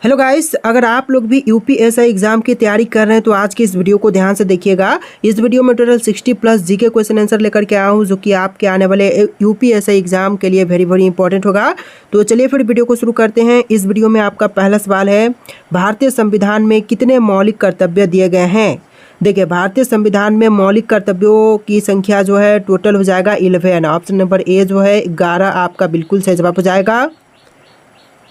Hello guys, अगर आप लोग भी यूपीएसआई एग्जाम की तैयारी कर रहे हैं तो आज की इस वीडियो को ध्यान से देखिएगा। इस वीडियो में total 60 plus GK question answer लेकर के आया हूँ जो कि आपके आने वाले यूपीएसआई एग्जाम के लिए वेरी इंपॉर्टेंट होगा। तो चलिए फिर वीडियो को शुरू करते हैं। इस वीडियो में आपका पहला सवाल है, भारतीय संविधान में कितने मौलिक कर्तव्य दिए गए हैं। देखिए, भारतीय संविधान में मौलिक कर्तव्यों की संख्या जो है टोटल हो जाएगा 11। ऑप्शन नंबर ए जो है 11 आपका बिल्कुल सही जवाब हो जाएगा।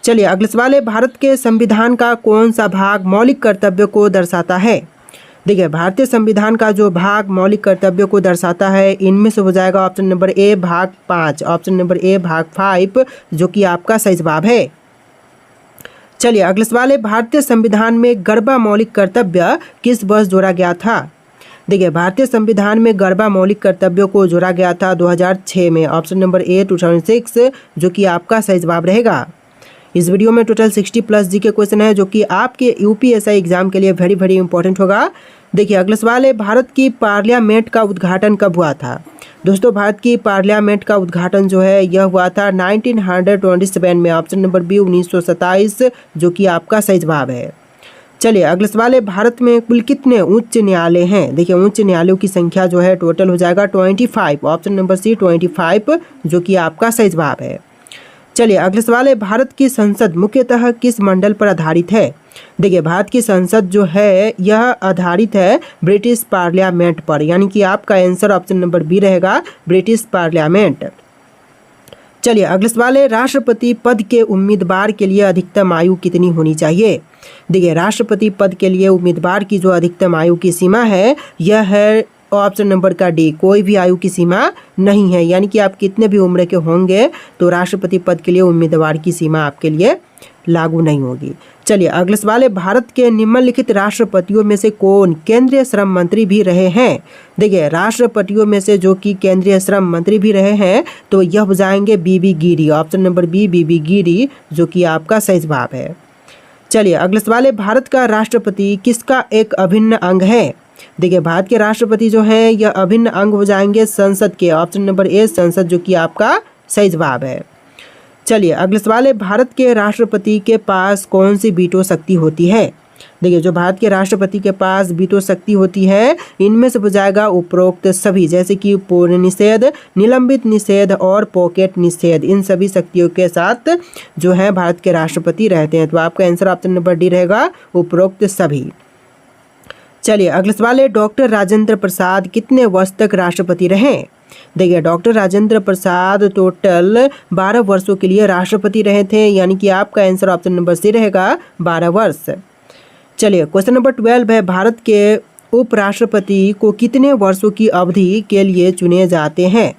चलिए अगला सवाल है, भारत के संविधान का कौन सा भाग मौलिक कर्तव्यों को दर्शाता है। देखिए, भारतीय संविधान का जो भाग मौलिक कर्तव्यों को दर्शाता है इनमें से हो जाएगा ऑप्शन नंबर ए भाग 5, ऑप्शन नंबर ए भाग 5 जो कि आपका सही जवाब है। चलिए अगला सवाल है, भारतीय संविधान में गरबा मौलिक कर्तव्य किस वर्ष जोड़ा गया था। देखिए, भारतीय संविधान में गरबा मौलिक कर्तव्यों को जोड़ा गया था 2006 में, ऑप्शन नंबर ए 2006 जो कि आपका सही जवाब रहेगा। इस वीडियो में टोटल 60 प्लस जीके क्वेश्चन है जो कि आपके यूपीएसआई एग्जाम के लिए वेरी इंपॉर्टेंट होगा। देखिए अगला सवाल है, भारत की पार्लियामेंट का उद्घाटन कब हुआ था। दोस्तों, भारत की पार्लियामेंट का उद्घाटन जो है यह हुआ था 1927 में, ऑप्शन नंबर बी 1927 जो कि आपका सही जवाब है। चलिए अगला सवाल है, भारत में कुल कितने उच्च न्यायालय हैं। देखिए, उच्च न्यायालयों की संख्या जो है टोटल हो जाएगा 25, ऑप्शन नंबर सी 25 जो कि आपका सही जवाब है। चलिए अगला सवाल है, भारत की संसद मुख्यतः किस मंडल पर आधारित है। देखिए, भारत की संसद जो है यह आधारित है ब्रिटिश पार्लियामेंट पर, यानी कि आपका आंसर ऑप्शन नंबर बी रहेगा, ब्रिटिश पार्लियामेंट। चलिए अगला सवाल है, राष्ट्रपति पद के उम्मीदवार के लिए अधिकतम आयु कितनी होनी चाहिए। देखिए, राष्ट्रपति पद के लिए उम्मीदवार की जो अधिकतम आयु की सीमा है यह है ऑप्शन नंबर का डी, कोई भी आयु की सीमा नहीं है, यानी कि आप कितने भी उम्र के होंगे तो राष्ट्रपति पद के लिए उम्मीदवार की सीमा आपके लिए लागू नहीं होगी। चलिए अगला सवाल है, भारत के निम्नलिखित राष्ट्रपतियों में से कौन केंद्रीय श्रम मंत्री भी रहे हैं। देखिए, राष्ट्रपतियों में से जो कि केंद्रीय श्रम मंत्री भी रहे हैं तो यह हो जाएंगे बीबी गिरी, ऑप्शन नंबर बी बीबी गिरी जो कि आपका सही जवाब है। चलिए अगला सवाल है, भारत का राष्ट्रपति किसका एक अभिन्न अंग है। देखिए, भारत के राष्ट्रपति जो हैं यह अभिन्न अंग हो जाएंगे संसद के, ऑप्शन नंबर ए संसद जो कि आपका सही जवाब है। चलिए अगला सवाल है, भारत के राष्ट्रपति के पास कौन सी वीटो शक्ति होती है। देखिए, जो भारत के राष्ट्रपति के पास वीटो शक्ति होती है इनमें से हो जाएगा उपरोक्त सभी, जैसे कि पूर्ण निषेध, निलंबित निषेध और पॉकेट निषेध। इन सभी शक्तियों के साथ जो है भारत के राष्ट्रपति रहते हैं, तो आपका आंसर ऑप्शन नंबर डी रहेगा, उपरोक्त सभी। चलिए अगला सवाल है, डॉक्टर राजेंद्र प्रसाद कितने वर्ष तक राष्ट्रपति रहे। देखिए, डॉक्टर राजेंद्र प्रसाद टोटल 12 वर्षों के लिए राष्ट्रपति रहे थे, यानी कि आपका आंसर ऑप्शन नंबर सी रहेगा, 12 वर्ष। चलिए क्वेश्चन नंबर 12 है, भारत के उपराष्ट्रपति को कितने वर्षों की अवधि के लिए चुने जाते हैं।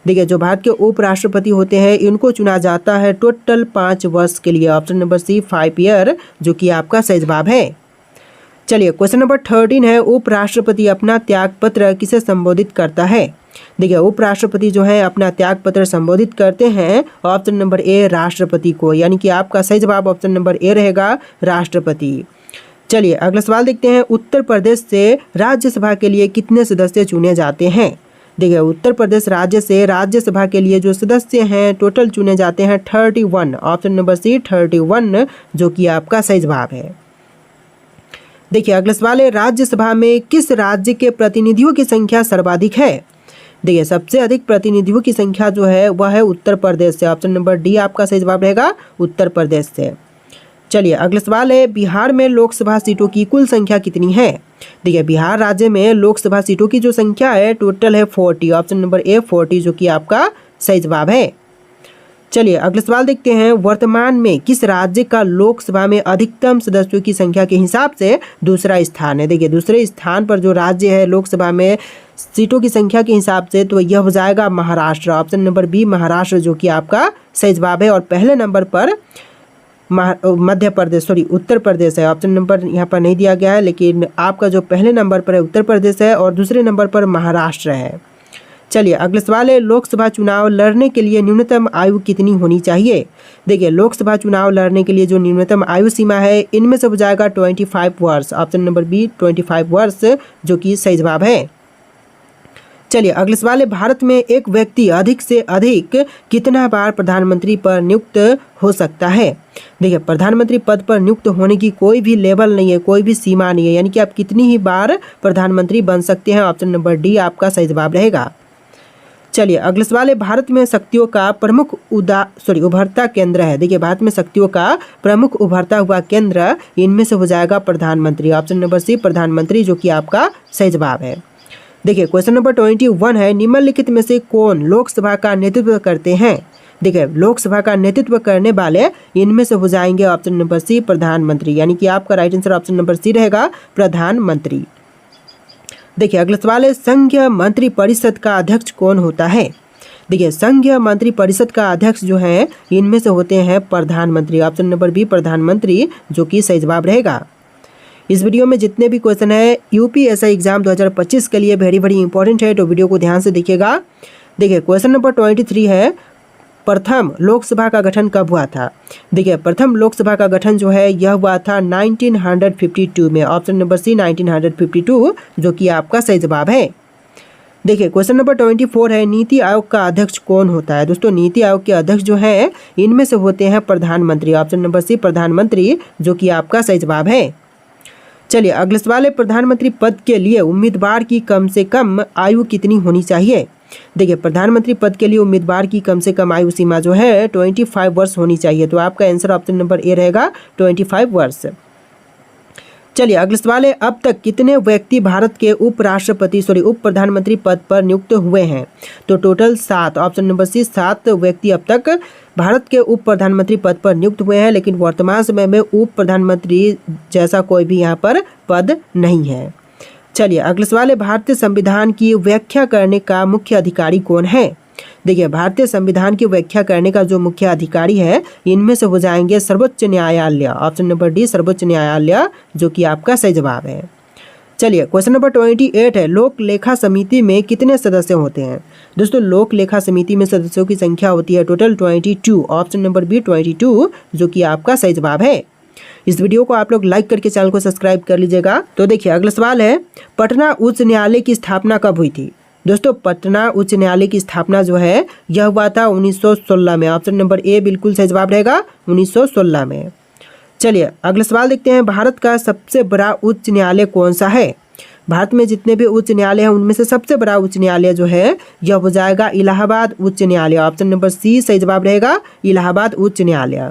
देखिए, जो भारत के उपराष्ट्रपति होते हैं इनको चुना जाता है टोटल 5 वर्ष के लिए, ऑप्शन नंबर सी 5 ईयर जो कि आपका सही जवाब है। चलिए क्वेश्चन नंबर 13 है, उपराष्ट्रपति अपना त्यागपत्र किसे संबोधित करता है। देखिए, उपराष्ट्रपति जो है अपना त्यागपत्र संबोधित करते हैं ऑप्शन नंबर ए राष्ट्रपति को, यानी कि आपका सही जवाब ऑप्शन नंबर ए रहेगा, राष्ट्रपति। चलिए अगला सवाल देखते हैं, उत्तर प्रदेश से राज्यसभा के लिए कितने सदस्य चुने जाते हैं। देखिए, उत्तर प्रदेश राज्य से राज्यसभा के लिए जो सदस्य हैं टोटल चुने जाते हैं 31, ऑप्शन नंबर सी 31 जो कि आपका सही जवाब है। देखिए अगला सवाल है, राज्यसभा में किस राज्य के प्रतिनिधियों की संख्या सर्वाधिक है। देखिए, सबसे अधिक प्रतिनिधियों की संख्या जो है वह है उत्तर प्रदेश से, ऑप्शन नंबर डी आपका सही जवाब रहेगा, उत्तर प्रदेश से। चलिए अगला सवाल है, बिहार में लोकसभा सीटों की कुल संख्या कितनी है। देखिए, बिहार राज्य में लोकसभा सीटों की जो संख्या है टोटल है 40, ऑप्शन नंबर ए 40 जो कि आपका सही जवाब है। चलिए अगला सवाल देखते हैं, वर्तमान में किस राज्य का लोकसभा में अधिकतम सदस्यों की संख्या के हिसाब से दूसरा स्थान है। देखिए, दूसरे स्थान पर जो राज्य है लोकसभा में सीटों की संख्या के हिसाब से तो यह हो जाएगा Maharashtra, option number B Maharashtra जो कि आपका सही जवाब है। और पहले नंबर पर मध्य प्रदेश उत्तर प्रदेश है, ऑप्शन नंबर यहाँ पर नहीं दिया गया है, लेकिन आपका जो पहले नंबर पर है उत्तर प्रदेश है और दूसरे नंबर पर महाराष्ट्र है। चलिए अगला सवाल है, लोकसभा चुनाव लड़ने के लिए न्यूनतम आयु कितनी होनी चाहिए। देखिए, लोकसभा चुनाव लड़ने के लिए जो न्यूनतम आयु सीमा है इनमें से हो जाएगा 25 वर्ष, ऑप्शन नंबर बी 25 वर्ष जो कि सही जवाब है। चलिए अगले सवाल है, भारत में एक व्यक्ति अधिक से अधिक कितना बार प्रधानमंत्री पर नियुक्त हो सकता है। देखिए प्रधानमंत्री पद पर नियुक्त होने की कोई भी लेवल नहीं है, कोई भी सीमा नहीं है, यानी कि आप कितनी ही बार प्रधानमंत्री बन सकते हैं। ऑप्शन नंबर डी आपका सही जवाब रहेगा। चलिए अगले सवाल है, भारत में शक्तियों का प्रमुख उभरता केंद्र है। देखिए भारत में शक्तियों का प्रमुख उभरता हुआ केंद्र इनमें से हो जाएगा प्रधानमंत्री। ऑप्शन नंबर सी प्रधानमंत्री, जो कि आपका सही जवाब है। देखिए क्वेश्चन नंबर 21 है, निम्नलिखित में से कौन लोकसभा का नेतृत्व करते हैं। देखिए लोकसभा का नेतृत्व करने वाले इनमें से हो जाएंगे ऑप्शन नंबर सी प्रधानमंत्री, यानी कि आपका right answer option number C रहेगा प्रधानमंत्री। देखिए अगला सवाल है, संघीय मंत्री परिषद का अध्यक्ष कौन होता है। देखिए संघीय मंत्री परिषद का अध्यक्ष जो है इनमें से होते हैं प्रधानमंत्री। ऑप्शन नंबर बी प्रधानमंत्री, जो कि सही जवाब रहेगा। इस वीडियो में जितने भी क्वेश्चन है यूपीएससी एग्जाम 2025 के लिए वेरी इंपॉर्टेंट है, तो वीडियो को ध्यान से देखिएगा। देखिए क्वेश्चन नंबर 23 है, प्रथम लोकसभा का गठन कब हुआ था। देखिए प्रथम लोकसभा का गठन जो है यह हुआ था 1952 में। ऑप्शन नंबर सी 1952, जो कि आपका सही जवाब है। देखिए क्वेश्चन नंबर 24 है, नीति आयोग का अध्यक्ष कौन होता है। दोस्तों नीति आयोग के अध्यक्ष जो है इनमें से होते हैं प्रधानमंत्री। ऑप्शन नंबर सी प्रधानमंत्री, जो कि आपका सही जवाब है। चलिए अगले सवाल है, प्रधानमंत्री पद के लिए उम्मीदवार की कम से कम आयु कितनी होनी चाहिए। देखिए प्रधानमंत्री पद के लिए उम्मीदवार की कम से कम आयु सीमा जो है 25 वर्ष होनी चाहिए, तो आपका आंसर ऑप्शन नंबर ए रहेगा 25 वर्ष। चलिए अगले सवाल है, अब तक कितने व्यक्ति भारत के उप प्रधानमंत्री पद पर नियुक्त हुए हैं। तो टोटल 7। ऑप्शन नंबर सी 7 व्यक्ति अब तक भारत के उप प्रधानमंत्री पद पर नियुक्त हुए हैं, लेकिन वर्तमान समय में उप प्रधानमंत्री जैसा कोई भी यहाँ पर पद नहीं है। चलिए अगले सवाल है, भारतीय संविधान की व्याख्या करने का मुख्य अधिकारी कौन है। देखिए भारतीय संविधान की व्याख्या करने का जो मुख्य अधिकारी है इनमें से हो जाएंगे सर्वोच्च न्यायालय। ऑप्शन नंबर डी सर्वोच्च न्यायालय, जो कि आपका सही जवाब है। चलिए क्वेश्चन नंबर 28 है, लोक लेखा समिति में कितने सदस्य होते हैं। दोस्तों लोक लेखा समिति में सदस्यों की संख्या होती है टोटल 22। ऑप्शन नंबर बी 22, जो कि आपका सही जवाब है। इस वीडियो को आप लोग लाइक करके चैनल को सब्सक्राइब कर लीजिएगा। तो देखिए अगला सवाल है, पटना उच्च न्यायालय की स्थापना कब हुई थी। दोस्तों पटना उच्च न्यायालय की स्थापना जो है यह हुआ था 1916 में। ऑप्शन नंबर ए बिल्कुल सही जवाब रहेगा 1916 में। चलिए अगला सवाल देखते हैं, भारत का सबसे बड़ा उच्च न्यायालय कौन सा है। भारत में जितने भी उच्च न्यायालय हैं उनमें से सबसे बड़ा उच्च न्यायालय जो है यह हो जाएगा इलाहाबाद उच्च न्यायालय। ऑप्शन नंबर सी सही जवाब रहेगा इलाहाबाद उच्च न्यायालय।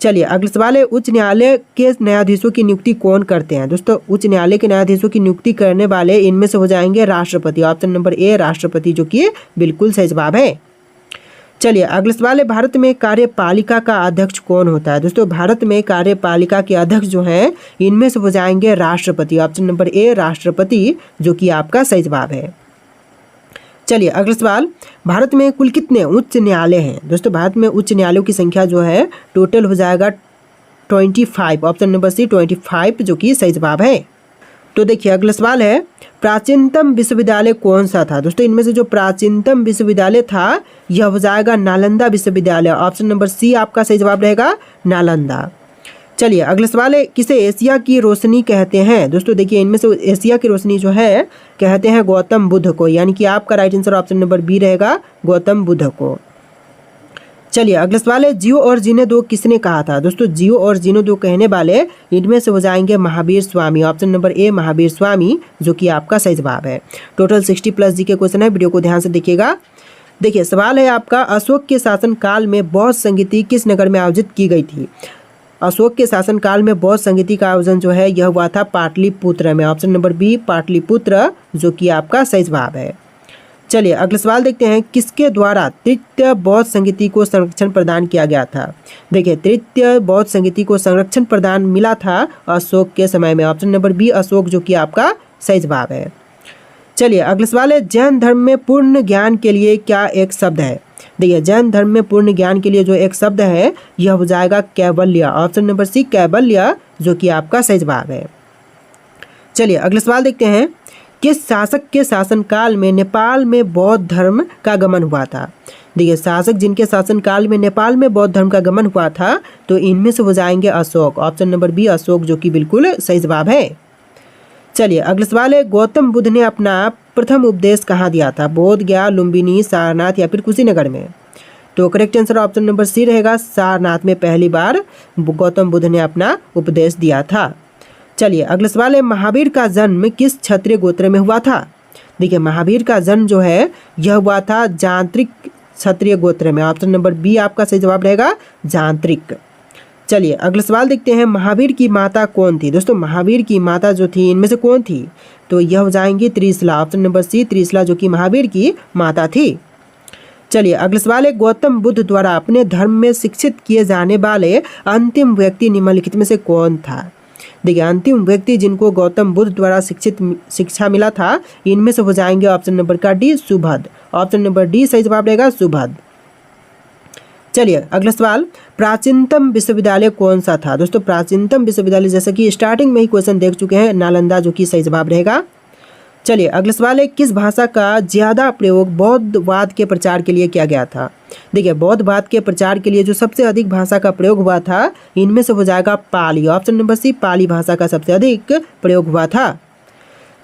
चलिए अगला सवाल है, उच्च न्यायालय के न्यायाधीशों की नियुक्ति कौन करते हैं। दोस्तों उच्च न्यायालय के न्यायाधीशों की नियुक्ति करने वाले इनमें से हो जाएंगे राष्ट्रपति। ऑप्शन नंबर ए राष्ट्रपति, जो कि बिल्कुल सही जवाब है। चलिए अगला सवाल है, भारत में कार्यपालिका का अध्यक्ष कौन होता है। दोस्तों भारत में कार्यपालिका के अध्यक्ष जो हैं इनमें से हो जाएंगे राष्ट्रपति। ऑप्शन नंबर ए राष्ट्रपति, जो कि आपका सही जवाब है। चलिए अगला सवाल, भारत में कुल कितने उच्च न्यायालय हैं। दोस्तों भारत में उच्च न्यायालयों की संख्या जो है टोटल हो जाएगा 25। ऑप्शन नंबर सी 25, जो कि सही जवाब है। तो देखिए अगला सवाल है, प्राचीनतम विश्वविद्यालय कौन सा था। दोस्तों इनमें से जो प्राचीनतम विश्वविद्यालय था यह हो जाएगा नालंदा विश्वविद्यालय। ऑप्शन नंबर सी आपका सही जवाब रहेगा नालंदा। चलिए अगला सवाल है, किसे एशिया की रोशनी कहते हैं। दोस्तों देखिए इनमें से एशिया की रोशनी जो है कहते हैं गौतम बुद्ध को, यानी कि आपका right answer option number B रहेगा गौतम बुद्ध को। चलिए अगला सवाल है, जियो और जीने दो किसने कहा था। दोस्तों जियो और जीने दो कहने वाले इनमें से हो जाएंगे Mahavir Swami. Option number A Mahavir Swami, जो कि आपका सही जवाब है। टोटल 60+ जी के क्वेश्चन है, वीडियो को ध्यान से देखिएगा। देखिए सवाल है आपका, अशोक के शासनकाल में बौद्ध संगीति किस नगर में आयोजित की गई थी। अशोक के शासनकाल में बौद्ध संगीति का आयोजन जो है यह हुआ था पाटलिपुत्र में। ऑप्शन नंबर बी पाटलिपुत्र, जो कि आपका सही जवाब है। चलिए अगला सवाल देखते हैं, किसके द्वारा तृतीय बौद्ध संगीति को संरक्षण प्रदान किया गया था। देखिए तृतीय बौद्ध संगीति को संरक्षण प्रदान मिला था अशोक के समय में। ऑप्शन नंबर बी अशोक, जो कि आपका सही जवाब है। चलिए अगला सवाल है, जैन धर्म में पूर्ण ज्ञान के लिए क्या एक शब्द है। देखिए जैन धर्म में पूर्ण ज्ञान के लिए जो एक शब्द है यह हो जाएगा कैवल्य। ऑप्शन नंबर सी कैवल्य, जो कि आपका सही जवाब है। चलिए अगला सवाल देखते हैं, किस शासक के शासनकाल में नेपाल में बौद्ध धर्म का आगमन हुआ था। देखिए शासक जिनके शासनकाल में नेपाल में बौद्ध धर्म का आगमन हुआ था तो इनमें से हो जाएंगे Ashok. Option number B Ashok, जो कि बिल्कुल सही जवाब है। चलिए अगला सवाल है, गौतम बुद्ध ने अपना प्रथम उपदेश कहाँ दिया था? बोध गया, लुम्बिनी, सारनाथ या फिर कुशीनगर में? तो correct answer option number C रहेगा, सारनाथ में पहली बार गौतम बुद्ध ने अपना उपदेश दिया था। चलिए अगला सवाल है, महावीर का जन्म किस क्षत्रिय गोत्र में हुआ था? देखिए महावीर का जन्म जो है यह हुआ था जांत्रिक क्षत्रिय गोत्र में। ऑप्शन नंबर बी आपका सही जवाब रहेगा, जांत्रिक। चलिए अगला सवाल देखते हैं, महावीर की माता कौन थी? दोस्तों महावीर की माता जो थी इनमें से कौन थी? तो यह हो जाएंगी Trishala. Option number C Trishala जो कि महावीर की माता थी। चलिए अगला सवाल है, गौतम बुद्ध द्वारा अपने धर्म में शिक्षित किए जाने वाले अंतिम व्यक्ति निम्नलिखित में से कौन था? देखिए अंतिम व्यक्ति जिनको गौतम बुद्ध द्वारा शिक्षा मिला था इनमें से हो जाएंगे ऑप्शन नंबर का डी, सुभद। ऑप्शन नंबर डी सही जवाब रहेगा, सुभद। चलिए अगला सवाल, प्राचीनतम विश्वविद्यालय कौन सा था? दोस्तों प्राचीनतम विश्वविद्यालय जैसे कि स्टार्टिंग में ही क्वेश्चन देख चुके हैं, नालंदा जो कि सही जवाब रहेगा। चलिए अगला सवाल है, किस भाषा का ज़्यादा प्रयोग बौद्धवाद के प्रचार के लिए किया गया था? देखिए बौद्धवाद के प्रचार के लिए जो सबसे अधिक भाषा का प्रयोग हुआ था इनमें से हो जाएगा पाली। ऑप्शन नंबर सी पाली भाषा का सबसे अधिक प्रयोग हुआ था।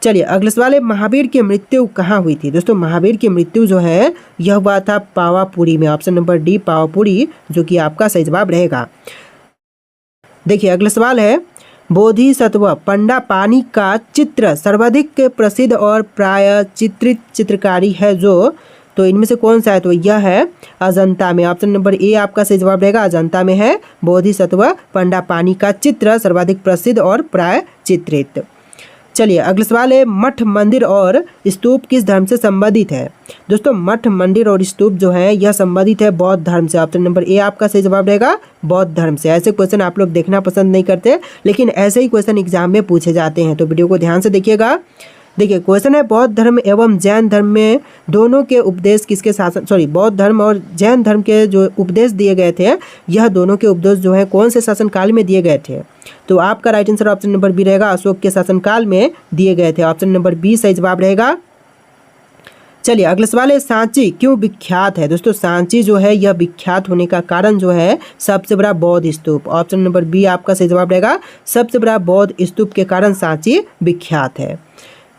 चलिए अगला सवाल है, महावीर की मृत्यु कहाँ हुई थी? दोस्तों महावीर की मृत्यु जो है यह हुआ था पावापुरी में। ऑप्शन नंबर डी पावापुरी जो कि आपका सही जवाब रहेगा। देखिए अगला सवाल है, बोधिसत्व पंडापानी का चित्र सर्वाधिक प्रसिद्ध और प्राय चित्रित चित्रकारी है जो, तो इनमें से कौन सा है? तो यह है अजंता में। ऑप्शन नंबर ए आपका सही जवाब रहेगा, अजंता में है बोधिसत्व पंडापानी का चित्र सर्वाधिक प्रसिद्ध और प्राय चित्रित। चलिए अगला सवाल है, मठ मंदिर और स्तूप किस धर्म से संबंधित है? दोस्तों मठ मंदिर और स्तूप जो है यह संबंधित है बौद्ध धर्म से। ऑप्शन नंबर ए आपका सही जवाब रहेगा, बौद्ध धर्म से। ऐसे क्वेश्चन आप लोग देखना पसंद नहीं करते लेकिन ऐसे ही क्वेश्चन एग्जाम में पूछे जाते हैं, तो वीडियो को ध्यान से देखिएगा। देखिए क्वेश्चन है, बौद्ध धर्म एवं जैन धर्म में दोनों के उपदेश किसके शासन बौद्ध धर्म और जैन धर्म के जो उपदेश दिए गए थे यह दोनों के उपदेश जो है कौन से शासनकाल में दिए गए थे? तो आपका right answer option number B रहेगा, अशोक के शासनकाल में दिए गए थे। ऑप्शन नंबर बी सही जवाब रहेगा। चलिए अगला सवाल है, सांची क्यों विख्यात है? दोस्तों सांची जो है यह विख्यात होने का कारण जो है सबसे बड़ा बौद्ध स्तूप। ऑप्शन नंबर बी आपका सही जवाब रहेगा, सबसे बड़ा बौद्ध स्तूप के कारण सांची विख्यात है।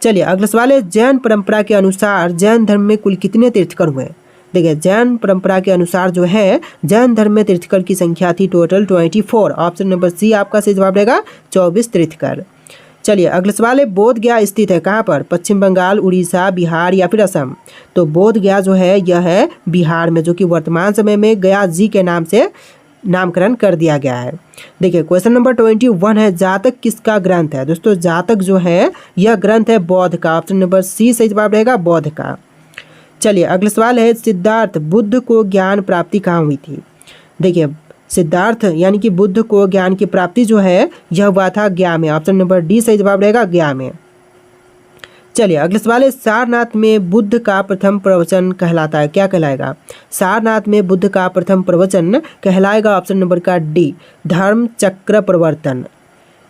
चलिए अगला सवाल है, जैन परंपरा के अनुसार जैन धर्म में कुल कितने तीर्थकर हुए? देखिए जैन परंपरा के अनुसार जो है जैन धर्म में तीर्थकर की संख्या थी टोटल 24। ऑप्शन नंबर सी आपका सही जवाब रहेगा, 24 तीर्थकर। चलिए अगला सवाल है, बोध गया स्थित है कहाँ पर? पश्चिम बंगाल, उड़ीसा, बिहार या फिर असम? तो बोध गया जो है यह है बिहार में, जो कि वर्तमान समय में गया जी के नाम से नामकरण कर दिया गया है। देखिए क्वेश्चन नंबर 21 है, जातक किसका ग्रंथ है? दोस्तों जातक जो है यह ग्रंथ है बौद्ध का। ऑप्शन नंबर सी सही जवाब रहेगा, बौद्ध का। चलिए अगला सवाल है, सिद्धार्थ बुद्ध को ज्ञान प्राप्ति कहाँ हुई थी? देखिए सिद्धार्थ यानी कि बुद्ध को ज्ञान की प्राप्ति जो है यह हुआ था गया में। ऑप्शन नंबर डी सही जवाब रहेगा, गया में। चलिए अगला सवाल है, सारनाथ में बुद्ध का प्रथम प्रवचन कहलाता है, क्या कहलाएगा? सारनाथ में बुद्ध का प्रथम प्रवचन कहलाएगा ऑप्शन नंबर का डी, धर्म चक्र प्रवर्तन।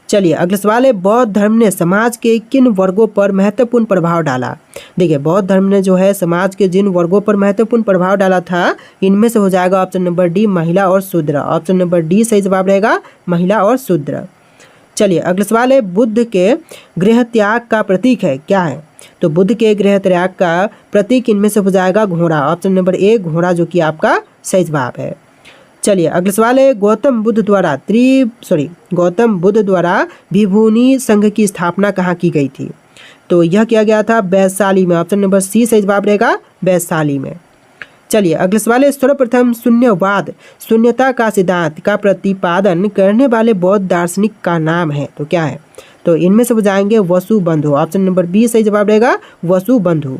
चलिए अगला सवाल है, बौद्ध धर्म ने समाज के किन वर्गों पर महत्वपूर्ण प्रभाव डाला? देखिए बौद्ध धर्म ने जो है समाज के जिन वर्गों पर महत्वपूर्ण प्रभाव डाला था इनमें से हो जाएगा ऑप्शन नंबर डी, महिला और शूद्र। ऑप्शन नंबर डी सही जवाब रहेगा, महिला और शूद्र। चलिए अगला सवाल है, बुद्ध के गृह त्याग का प्रतीक है, क्या है? तो बुद्ध के गृह त्याग का प्रतीक इनमें से हो जाएगा घोड़ा। ऑप्शन नंबर ए घोड़ा जो कि आपका सही जवाब है। चलिए अगला सवाल है, गौतम बुद्ध द्वारा भिभूनि संघ की स्थापना कहाँ की गई थी? तो यह किया गया था वैशाली में। ऑप्शन नंबर सी सही जवाब रहेगा, वैशाली में। चलिए अगला सवाल है, सर्वप्रथम शून्यवाद शून्यता का सिद्धांत का प्रतिपादन करने वाले बौद्ध दार्शनिक का नाम है, तो क्या है? तो इनमें से हो जाएंगे वसुबंधु। ऑप्शन नंबर बी सही जवाब रहेगा, वसुबंधु।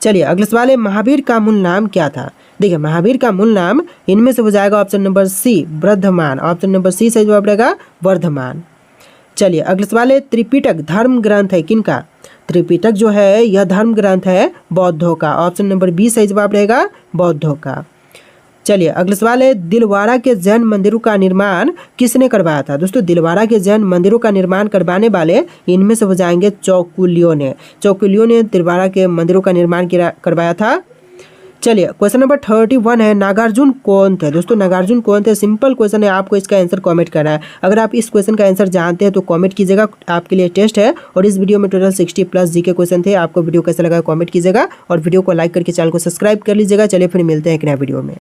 चलिए अगला सवाल है, महावीर का मूल नाम क्या था? देखिए महावीर का मूल नाम इनमें से हो जाएगा option number C, Vardhaman. Option number C सही जवाब रहेगा, वर्धमान। चलिए अगला सवाल है, त्रिपिटक धर्म ग्रंथ है किनका? त्रिपिटक जो है यह धर्म ग्रंथ है बौद्धों का। ऑप्शन नंबर बी सही जवाब रहेगा, बौद्धों का। चलिए अगला सवाल है, दिलवाड़ा के जैन मंदिरों का निर्माण किसने करवाया था? दोस्तों दिलवाड़ा के जैन मंदिरों का निर्माण करवाने वाले इनमें से हो जाएंगे चौकुलियों ने। चौकुलियों ने दिलवाड़ा के मंदिरों का निर्माण करवाया था। चलिए क्वेश्चन नंबर 31 है, नागार्जुन कौन थे। दोस्तों नागार्जुन कौन थे, सिंपल क्वेश्चन है, आपको इसका आंसर कमेंट करना है। अगर आप इस क्वेश्चन का आंसर जानते हैं तो कमेंट कीजिएगा, आपके लिए टेस्ट है। और इस वीडियो में टोटल 60+ जीके क्वेश्चन थे। आपको वीडियो कैसा लगा कमेंट कीजिएगा और वीडियो को लाइक करके चैनल को सब्सक्राइब कर लीजिएगा। चलिए फिर मिलते हैं एक नया वीडियो में।